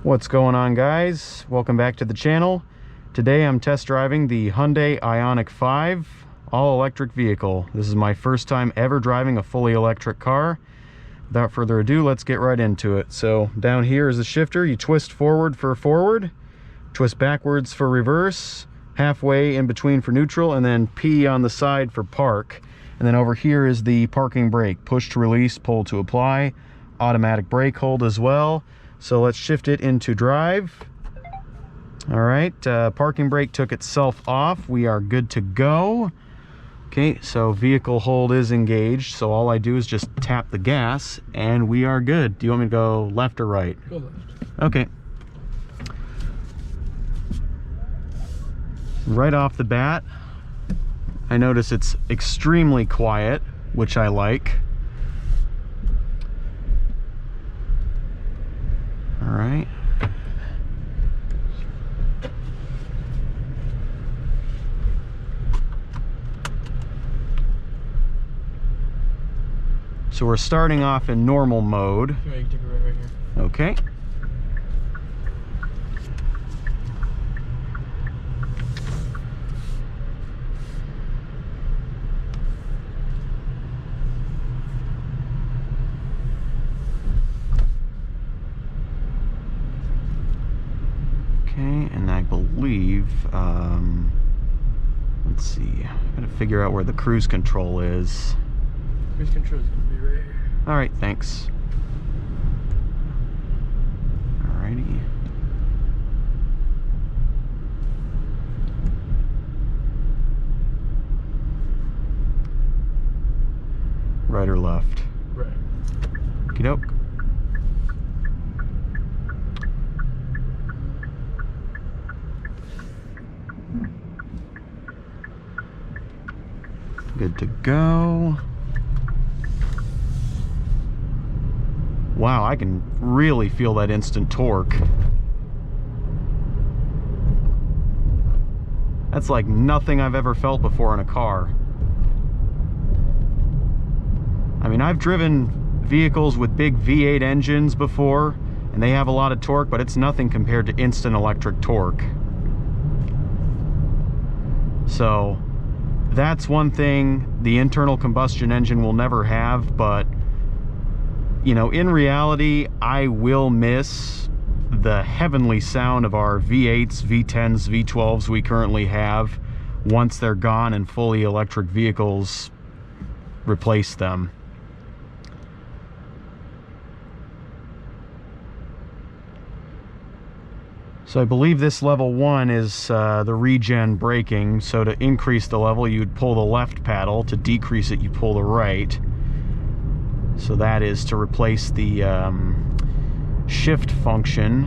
What's going on, guys? Welcome back to the channel. Today I'm test driving the Hyundai IONIQ 5 all-electric vehicle. This is my first time ever driving a fully electric car. Without further ado, let's get right into it. So down here is the shifter. You twist forward for forward, twist backwards for reverse, halfway in between for neutral, and then P on the side for park. And then over here is the parking brake. Push to release, pull to apply, automatic brake hold as well. So let's shift it into drive. All right, parking brake took itself off. We are good to go. Okay, so vehicle hold is engaged. So all I do is just tap the gas and we are good. Do you want me to go left or right? Go left. Okay. Right off the bat, I notice it's extremely quiet, which I like. All right. So we're starting off in normal mode. Yeah, you can take it right here. Okay. Okay, and I believe, let's see, I gotta figure out where the cruise control is. Cruise control is gonna be right here. All right, thanks. Alrighty. Right or left? Right. Okey-doke. Good to go. Wow, I can really feel that instant torque. That's like nothing I've ever felt before in a car. I mean, I've driven vehicles with big V8 engines before, and they have a lot of torque, but it's nothing compared to instant electric torque. So that's one thing the internal combustion engine will never have, but you know, in reality, I will miss the heavenly sound of our V8s, V10s, V12s we currently have once they're gone and fully electric vehicles replace them. So I believe this level 1 is the regen braking. So to increase the level, you'd pull the left paddle. To decrease it, you pull the right. So that is to replace the shift function,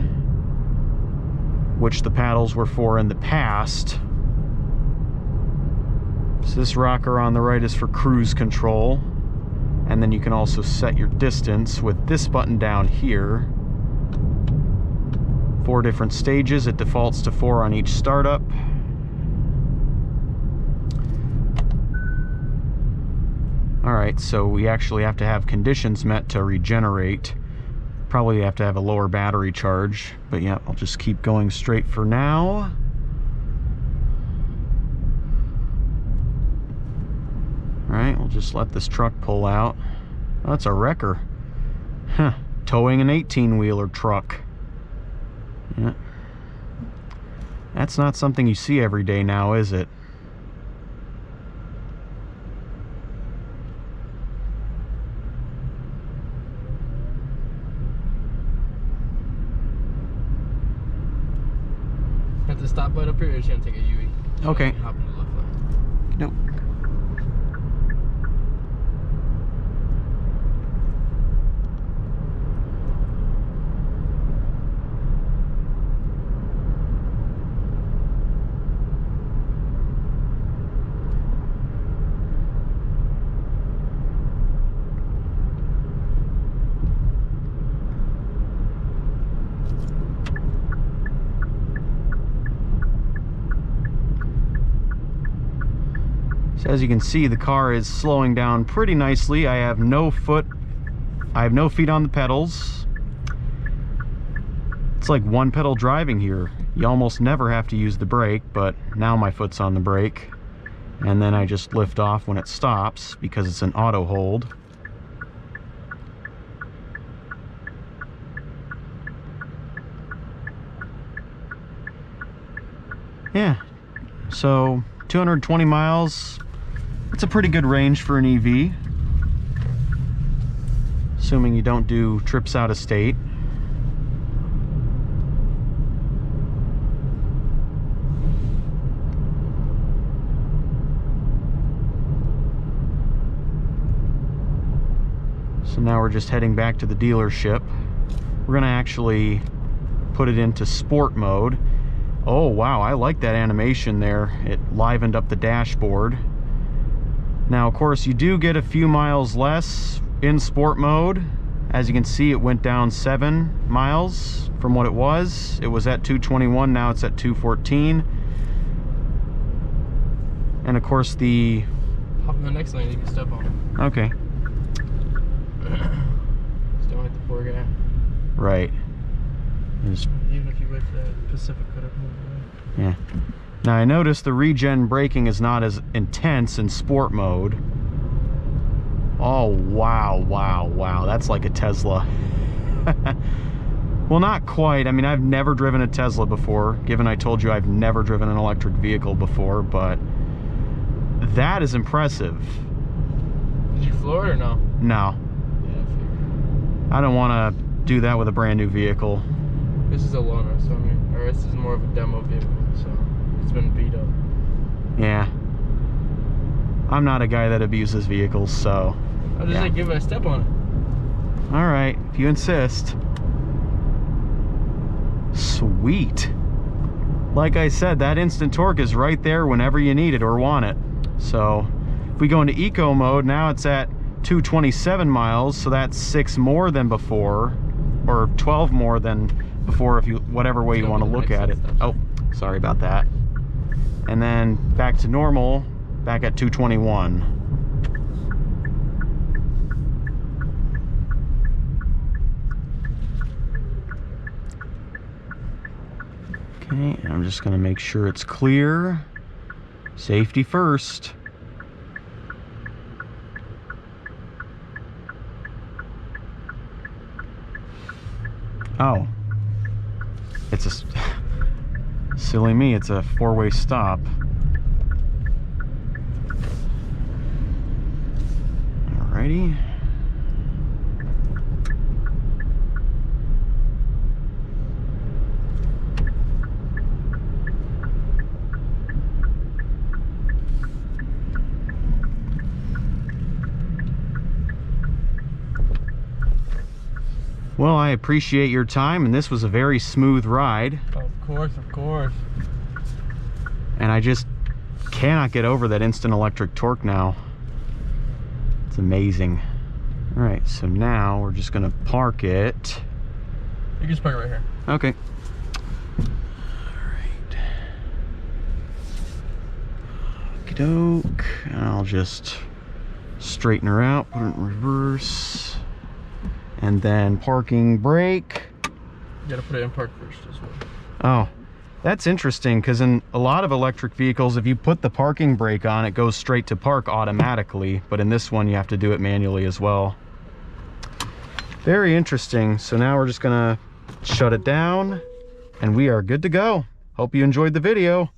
which the paddles were for in the past. So this rocker on the right is for cruise control. And then you can also set your distance with this button down here. 4 different stages. It defaults to 4 on each startup. Alright, so we actually have to have conditions met to regenerate. Probably have to have a lower battery charge, but yeah, I'll just keep going straight for now. Alright, we'll just let this truck pull out. Oh, that's a wrecker. Huh, towing an 18-wheeler truck. Yeah. That's not something you see every day now, is it? At the stop light up here, you're just gonna take a U-turn. Okay. Hop in the left lane. Nope. So as you can see, the car is slowing down pretty nicely. I have no feet on the pedals. It's like one pedal driving here. You almost never have to use the brake, but now my foot's on the brake. And then I just lift off when it stops because it's an auto hold. Yeah, so 220 miles, it's a pretty good range for an EV. Assuming you don't do trips out of state. So now we're just heading back to the dealership. We're gonna actually put it into sport mode. Oh wow, I like that animation there. It livened up the dashboard. Now of course you do get a few miles less in sport mode. As you can see, it went down 7 miles from what it was. It was at 221, now it's at 214. And of course the... Hop in the next lane, you can step on it. Okay. Just don't hit the poor guy. Right. Just... Even if you wait for that Pacific could have moved away. Yeah. Now I noticed the regen braking is not as intense in sport mode. Oh, wow, wow, wow. That's like a Tesla. Well, not quite. I mean, I've never driven a Tesla before, given I told you I've never driven an electric vehicle before, but that is impressive. Did you floor it or no? No. Yeah, I figured. I don't want to do that with a brand new vehicle. This is a loaner, so I mean, or this is more of a demo vehicle, so it's been beat up. Yeah. I'm not a guy that abuses vehicles, so... I'll just like give it a step on it. All right, if you insist. Sweet. Like I said, that instant torque is right there whenever you need it or want it. So if we go into eco mode, now it's at 227 miles, so that's 6 more than before, or 12 more than before, if you, whatever way you want to look at it. Oh, sorry about that. And then back to normal, back at 221. Okay, I'm just gonna make sure it's clear. Safety first. Oh, it's a silly me, it's a 4-way stop. Alrighty. Well, I appreciate your time, and this was a very smooth ride. Of course, of course. And I just cannot get over that instant electric torque now. It's amazing. All right, so now we're just gonna park it. You can just park it right here. Okay. All right. Okey-doke. I'll just straighten her out, put it in reverse. And then parking brake. You gotta put it in park first as well. Oh, that's interesting, because in a lot of electric vehicles, if you put the parking brake on, it goes straight to park automatically. But in this one, you have to do it manually as well. Very interesting. So now we're just gonna shut it down, and we are good to go. Hope you enjoyed the video.